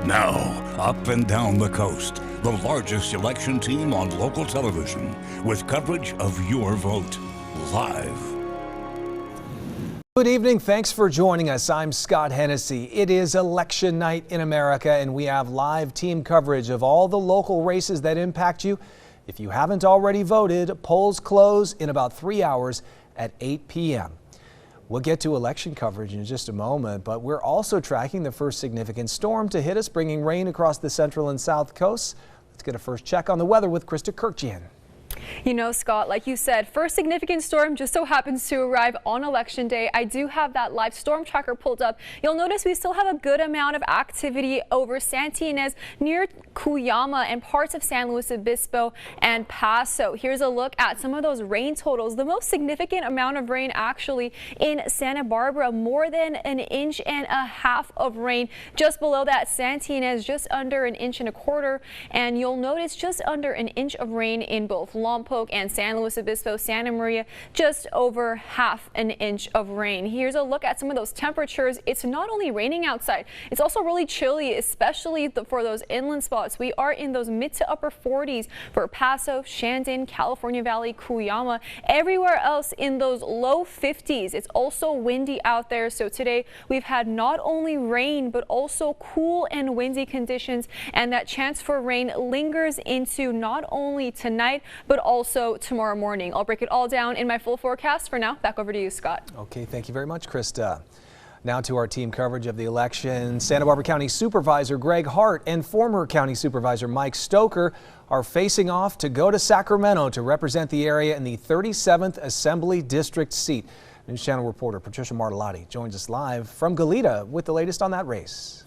Now, up and down the coast, the largest election team on local television with coverage of your vote live. Good evening. Thanks for joining us. I'm Scott Hennessy. It is election night in America, and we have live team coverage of all the local races that impact you. If you haven't already voted, polls close in about 3 hours at 8 p.m. We'll get to election coverage in just a moment, but we're also tracking the first significant storm to hit us, bringing rain across the central and south coasts. Let's get a first check on the weather with Krista Kirkjian. You know, Scott, like you said, first significant storm just so happens to arrive on Election Day. I do have that live storm tracker pulled up. You'll notice we still have a good amount of activity over Santa Ynez near Cuyama and parts of San Luis Obispo and Paso. Here's a look at some of those rain totals. The most significant amount of rain actually in Santa Barbara, more than 1.5 inches of rain. Just below that, Santa Ynez just under 1.25 inches, and you'll notice just under 1 inch of rain in both Lompoc and San Luis Obispo. Santa Maria, just over 1/2 inch of rain. Here's a look at some of those temperatures. It's not only raining outside, it's also really chilly, especially for those inland spots. We are in those mid to upper 40s for Paso, Shandon, California Valley, Cuyama. Everywhere else in those low 50s. It's also windy out there. So today we've had not only rain, but also cool and windy conditions, and that chance for rain lingers into not only tonight, but also tomorrow morning. I'll break it all down in my full forecast. For now, back over to you, Scott. Okay, thank you very much, Krista. Now to our team coverage of the election. Santa Barbara County Supervisor Greg Hart and former County Supervisor Mike Stoker are facing off to go to Sacramento to represent the area in the 37th Assembly District seat. News Channel reporter Patricia Martellotti joins us live from Goleta with the latest on that race.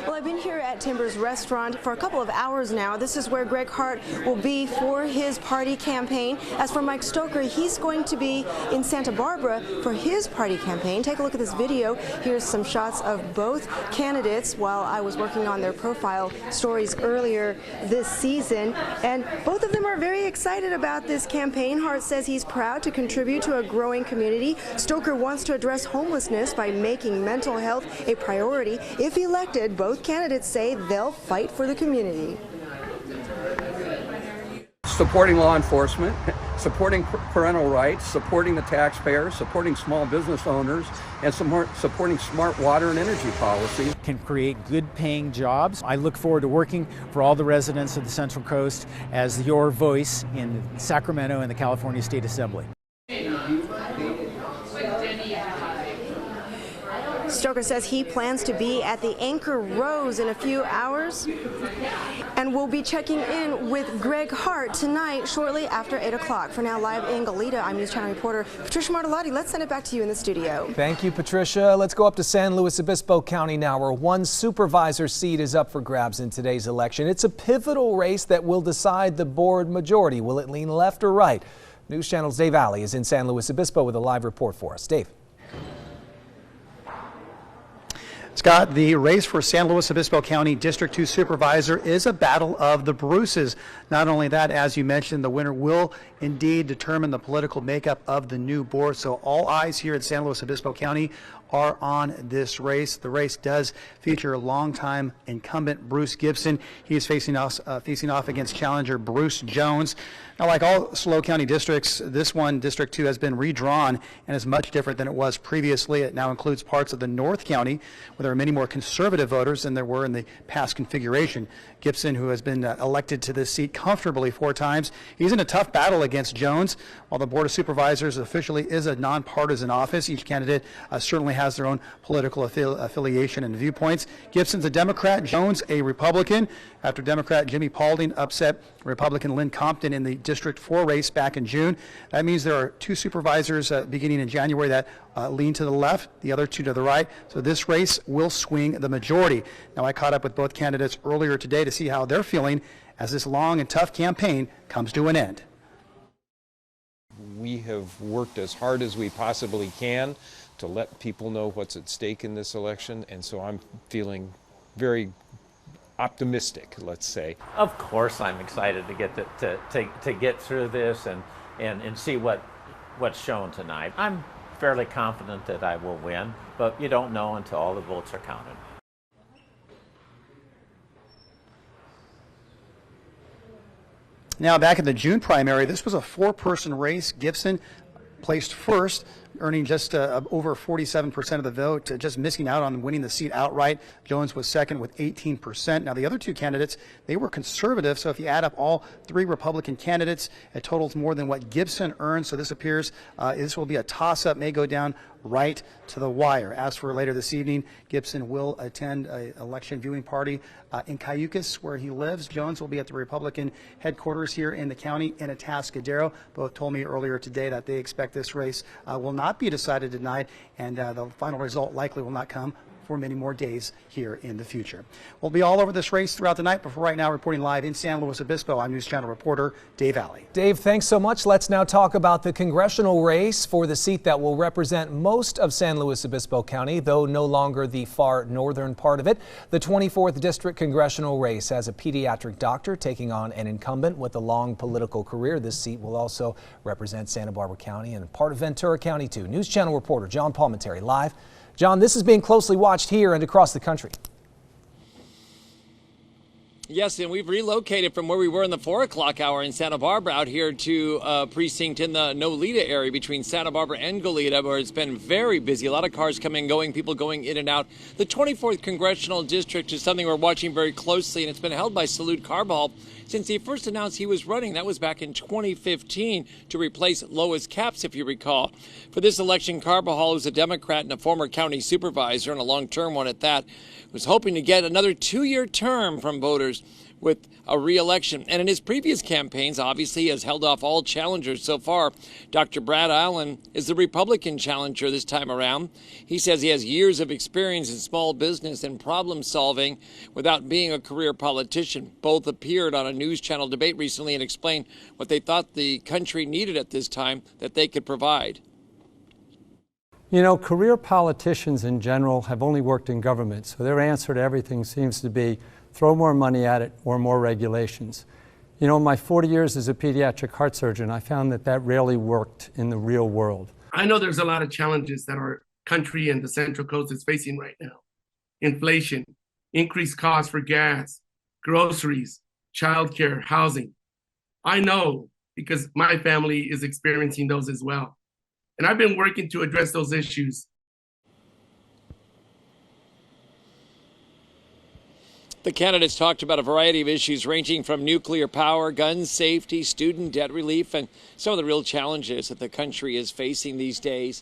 Well, I've been here at Timbers Restaurant for a couple of hours now. This is where Greg Hart will be for his party campaign. As for Mike Stoker, he's going to be in Santa Barbara for his party campaign. Take a look at this video. Here's some shots of both candidates while I was working on their profile stories earlier this season. And both of them are very excited about this campaign. Hart says he's proud to contribute to a growing community. Stoker wants to address homelessness by making mental health a priority. If elected, both candidates say they'll fight for the community. Supporting law enforcement, supporting parental rights, supporting the taxpayers, supporting small business owners, and supporting smart water and energy policy. Can create good paying jobs. I look forward to working for all the residents of the Central Coast as your voice in Sacramento and the California State Assembly. Stoker says he plans to be at the Anchor Rose in a few hours, and we'll be checking in with Greg Hart tonight shortly after 8 o'clock. For now, live in Goleta, I'm News Channel reporter Patricia Martellotti. Let's send it back to you in the studio. Thank you, Patricia. Let's go up to San Luis Obispo County now, where one supervisor seat is up for grabs in today's election. It's a pivotal race that will decide the board majority. Will it lean left or right? News Channel's Dave Alley is in San Luis Obispo with a live report for us. Dave. Scott, the race for San Luis Obispo County District 2 Supervisor is a battle of the Bruces. Not only that, as you mentioned, the winner will indeed determine the political makeup of the new board. So all eyes here in San Luis Obispo County are on this race. The race does feature longtime incumbent Bruce Gibson. He is facing off against challenger Bruce Jones. Now, like all SLO County districts, this one, District 2, has been redrawn and is much different than it was previously. It now includes parts of the North County, where there are many more conservative voters than there were in the past configuration. Gibson, who has been elected to this seat comfortably 4 times, he's in a tough battle against Jones. While the Board of Supervisors officially is a nonpartisan office, each candidate certainly has their own political affiliation and viewpoints. Gibson's a Democrat, Jones a Republican, after Democrat Jimmy Paulding upset Republican Lynn Compton in the District 4 race back in June. That means there are 2 supervisors beginning in January that lean to the left, the other 2 to the right. So this race will swing the majority. Now, I caught up with both candidates earlier today to see how they're feeling as this long and tough campaign comes to an end. We have worked as hard as we possibly can to let people know what's at stake in this election, and so I'm feeling very optimistic, let's say. Of course I'm excited to get to get through this and see what's shown tonight. I'm fairly confident that I will win, but you don't know until all the votes are counted. Now back in the June primary, this was a four-person race. Gibson placed first, earning just over 47% of the vote, just missing out on winning the seat outright. Jones was second with 18%. Now the other two candidates, they were conservative, so if you add up all three Republican candidates, it totals more than what Gibson earned. So this appears this will be a toss-up, may go down right to the wire. As for later this evening, Gibson will attend an election viewing party in Cayucas, where he lives. Jones will be at the Republican headquarters here in the county in Atascadero. Both told me earlier today that they expect this race will not be decided tonight, and the final result likely will not come for many more days here in the future. We'll be all over this race throughout the night, but for right now, reporting live in San Luis Obispo, I'm News Channel reporter Dave Alley. Dave, thanks so much. Let's now talk about the congressional race for the seat that will represent most of San Luis Obispo County, though no longer the far northern part of it. The 24th District congressional race has a pediatric doctor taking on an incumbent with a long political career. This seat will also represent Santa Barbara County and part of Ventura County, too. News Channel reporter John Palmentary live. John, this is being closely watched here and across the country. Yes, and we've relocated from where we were in the 4 o'clock hour in Santa Barbara out here to a precinct in the Nolita area between Santa Barbara and Goleta, where it's been very busy. A lot of cars coming and going, people going in and out. The 24th Congressional District is something we're watching very closely, and it's been held by Salud Carbajal since he first announced he was running. That was back in 2015 to replace Lois Capps, if you recall. For this election, Carbajal, who's a Democrat and a former county supervisor and a long-term one at that, was hoping to get another 2-year term from voters with a re-election. And in his previous campaigns, obviously, he has held off all challengers so far. Dr. Brad Allen is the Republican challenger this time around. He says he has years of experience in small business and problem solving without being a career politician. Both appeared on a news channel debate recently and explained what they thought the country needed at this time that they could provide. You know, career politicians in general have only worked in government, so their answer to everything seems to be throw more money at it or more regulations. You know, in my 40 years as a pediatric heart surgeon, I found that that rarely worked in the real world. I know there's a lot of challenges that our country and the Central Coast is facing right now. Inflation, increased costs for gas, groceries, childcare, housing. I know because my family is experiencing those as well. And I've been working to address those issues. The candidates talked about a variety of issues ranging from nuclear power, gun safety, student debt relief, and some of the real challenges that the country is facing these days.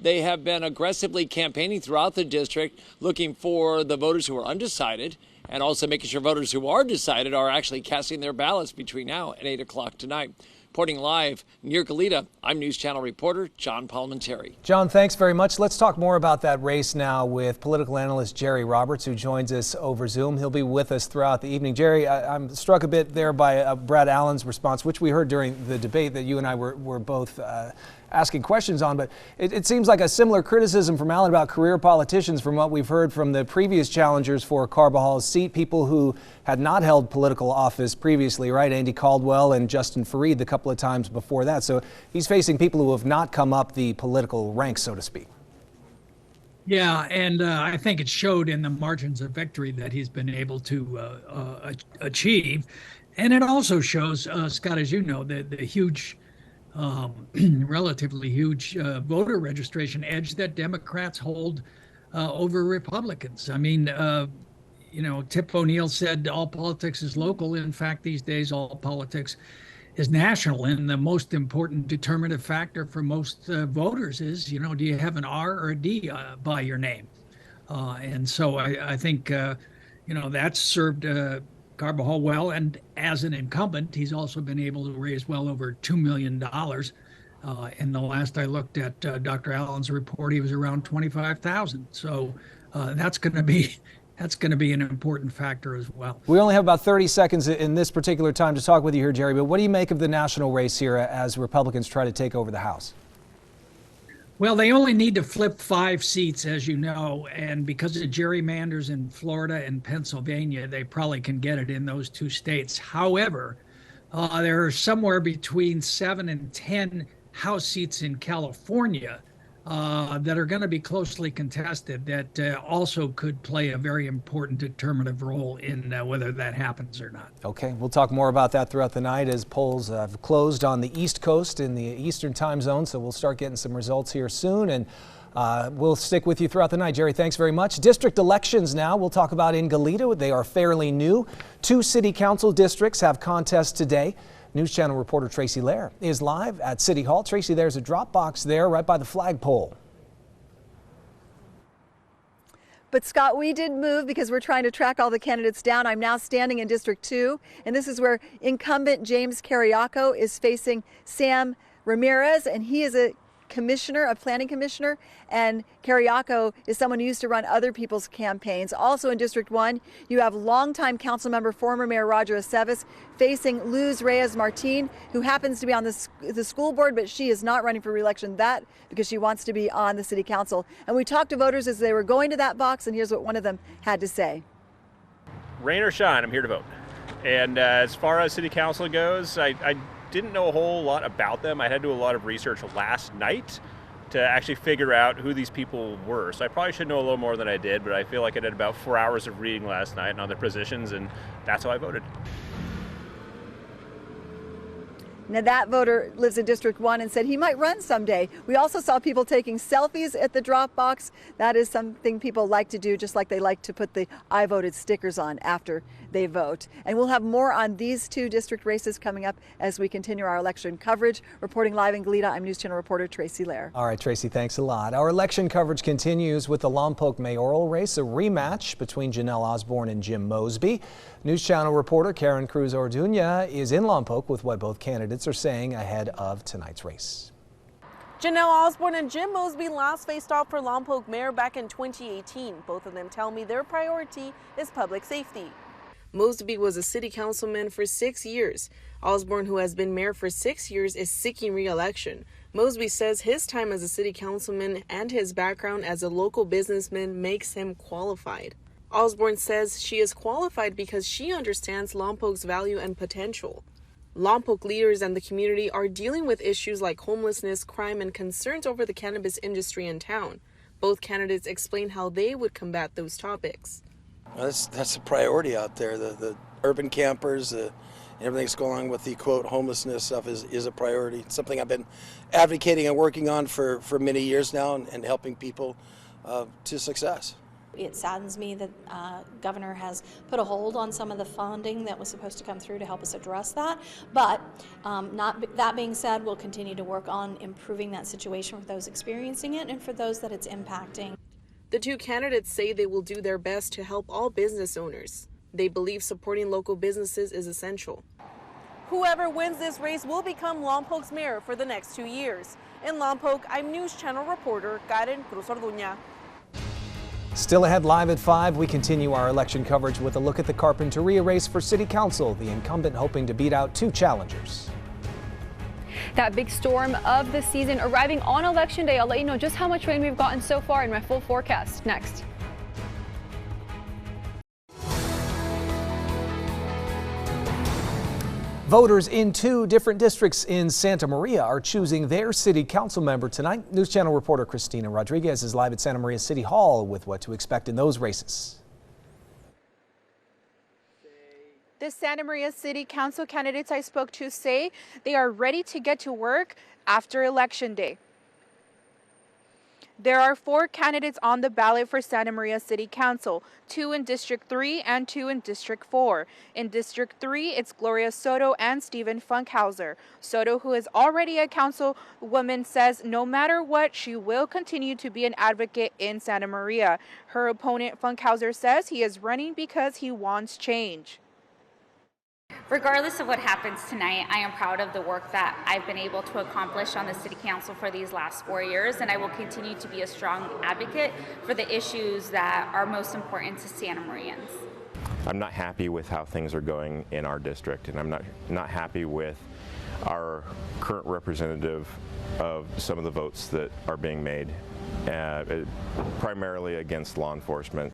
They have been aggressively campaigning throughout the district, looking for the voters who are undecided and also making sure voters who are decided are actually casting their ballots between now and 8 o'clock tonight. Reporting live near Goleta, I'm News Channel reporter John Palmentary. John, thanks very much. Let's talk more about that race now with political analyst Jerry Roberts, who joins us over Zoom. He'll be with us throughout the evening. Jerry, I'm struck a bit there by Brad Allen's response, which we heard during the debate that you and I were both asking questions on, but it seems like a similar criticism from Allen about career politicians from what we've heard from the previous challengers for Carbajal's seat, people who had not held political office previously, right? Andy Caldwell and Justin Fareed the couple of times before that. So he's facing people who have not come up the political ranks, so to speak. Yeah, and I think it showed in the margins of victory that he's been able to achieve. And it also shows, Scott, as you know, the huge relatively huge voter registration edge that Democrats hold over Republicans. I mean, you know, Tip O'Neill said all politics is local. In fact, these days, all politics is national. And the most important determinative factor for most voters is, you know, do you have an R or a D by your name? And so I think, you know, that's served Carbajal well, and as an incumbent, he's also been able to raise well over $2 million. And the last I looked at Dr. Allen's report, he was around 25,000. So that's going to be an important factor as well. We only have about 30 seconds in this particular time to talk with you here, Jerry. But what do you make of the national race here as Republicans try to take over the House? Well, they only need to flip 5 seats, as you know, and because of gerrymanders in Florida and Pennsylvania, they probably can get it in those 2 states. However, there are somewhere between 7 and 10 House seats in California that are going to be closely contested that also could play a very important determinative role in whether that happens or not. Okay, we'll talk more about that throughout the night as polls have closed on the East Coast in the Eastern time zone, so we'll start getting some results here soon, and we'll stick with you throughout the night. Jerry, thanks very much. District elections now we'll talk about in Goleta. They are fairly new. 2 city council districts have contests today. News Channel reporter Tracy Lair is live at City Hall. Tracy, there's a drop box there right by the flagpole. But Scott, we did move because we're trying to track all the candidates down. I'm now standing in District 2, and this is where incumbent James Carriaco is facing Sam Ramirez, and he is a planning commissioner, and Carriaco is someone who used to run other people's campaigns. Also in District 1, you have longtime council member, former Mayor Roger Aceves, facing Luz Reyes-Martin, who happens to be on the school board, but she is not running for re-election because she wants to be on the city council. And we talked to voters as they were going to that box, and here's what one of them had to say. Rain or shine, I'm here to vote. And as far as city council goes, I didn't know a whole lot about them. I had to do a lot of research last night to actually figure out who these people were. So I probably should know a little more than I did, but I feel like I did about 4 hours of reading last night on their positions, and that's how I voted. Now that voter lives in District 1 and said he might run someday. We also saw people taking selfies at the drop box. That is something people like to do, just like they like to put the I voted stickers on after they vote. And we'll have more on these 2 district races coming up as we continue our election coverage. Reporting live in Goleta, I'm News Channel reporter Tracy Lair. All right, Tracy, thanks a lot. Our election coverage continues with the Lompoc mayoral race, a rematch between Janelle Osborne and Jim Mosby. News Channel reporter Karen Cruz Orduña is in Lompoc with what both candidates are saying ahead of tonight's race. Janelle Osborne and Jim Mosby last faced off for Lompoc mayor back in 2018. Both of them tell me their priority is public safety. Mosby was a city councilman for 6 years. Osborne, who has been mayor for 6 years, is seeking re-election. Mosby says his time as a city councilman and his background as a local businessman makes him qualified. Osborne says she is qualified because she understands Lompoc's value and potential. Lompoc leaders and the community are dealing with issues like homelessness, crime, and concerns over the cannabis industry in town. Both candidates explain how they would combat those topics. That's a priority out there. The urban campers, everything that's going on with the quote homelessness stuff is a priority. It's something I've been advocating and working on for many years now and helping people to success. It saddens me that Governor has put a hold on some of the funding that was supposed to come through to help us address that. But that being said, we'll continue to work on improving that situation for those experiencing it and for those that it's impacting. The 2 candidates say they will do their best to help all business owners. They believe supporting local businesses is essential. Whoever wins this race will become Lompoc's mayor for the next 2 years. In Lompoc, I'm News Channel reporter Karen Cruz Orduña. Still ahead live at 5, we continue our election coverage with a look at the Carpinteria race for City Council, the incumbent hoping to beat out 2 challengers. That big storm of the season arriving on Election Day. I'll let you know just how much rain we've gotten so far in my full forecast next. Voters in 2 different districts in Santa Maria are choosing their city council member tonight. News Channel reporter Christina Rodriguez is live at Santa Maria City Hall with what to expect in those races. The Santa Maria City Council candidates I spoke to say they are ready to get to work after Election Day. There are 4 candidates on the ballot for Santa Maria City Council, 2 in District 3 and 2 in District 4. In District 3, it's Gloria Soto and Stephen Funkhauser. Soto, who is already a councilwoman, says no matter what, she will continue to be an advocate in Santa Maria. Her opponent, Funkhauser, says he is running because he wants change. Regardless of what happens tonight, I am proud of the work that I've been able to accomplish on the City Council for these last 4 years, and I will continue to be a strong advocate for the issues that are most important to Santa Marians. I'm not happy with how things are going in our district, and I'm not happy with our current representative of some of the votes that are being made, primarily against law enforcement.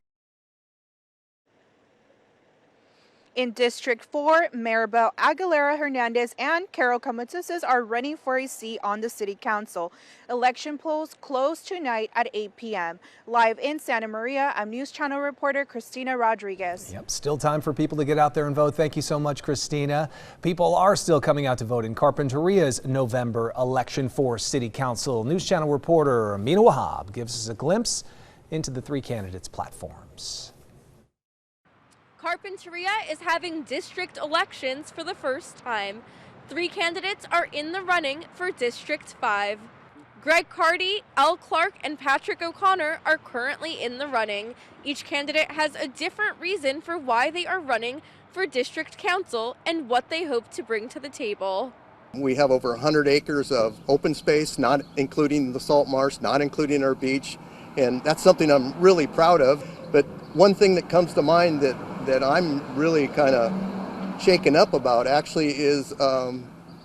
In District 4, Maribel Aguilera Hernandez and Carol Camatuses are running for a seat on the City Council. Election polls close tonight at 8 p.m. Live in Santa Maria, I'm News Channel reporter Christina Rodriguez. Yep, still time for people to get out there and vote. Thank you so much, Christina. People are still coming out to vote in Carpinteria's November election for City Council. News Channel reporter Mina Wahab gives us a glimpse into the three candidates' platforms. Carpinteria is having district elections for the first time. 3 candidates are in the running for District 5. Greg Carty, Al Clark, and Patrick O'Connor are currently in the running. Each candidate has a different reason for why they are running for District Council and what they hope to bring to the table. We have over 100 acres of open space, not including the salt marsh, not including our beach, and that's something I'm really proud of. But one thing that comes to mind that I'm really kind of shaken up about actually is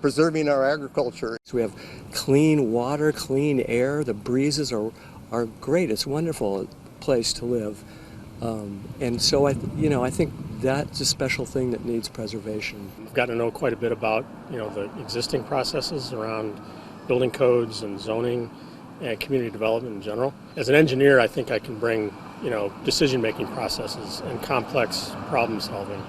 preserving our agriculture. So we have clean water, clean air, the breezes are great. It's a wonderful place to live. And so I think that's a special thing that needs preservation. I've gotten to know quite a bit about, the existing processes around building codes and zoning and community development in general. As an engineer, I think I can bring, decision-making processes and complex problem solving.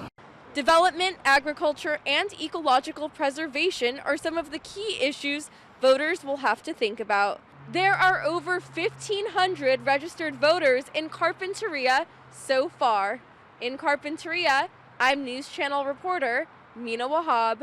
Development, agriculture, and ecological preservation are some of the key issues voters will have to think about. There are over 1,500 registered voters in Carpinteria so far. In Carpinteria, I'm News Channel reporter Mina Wahab.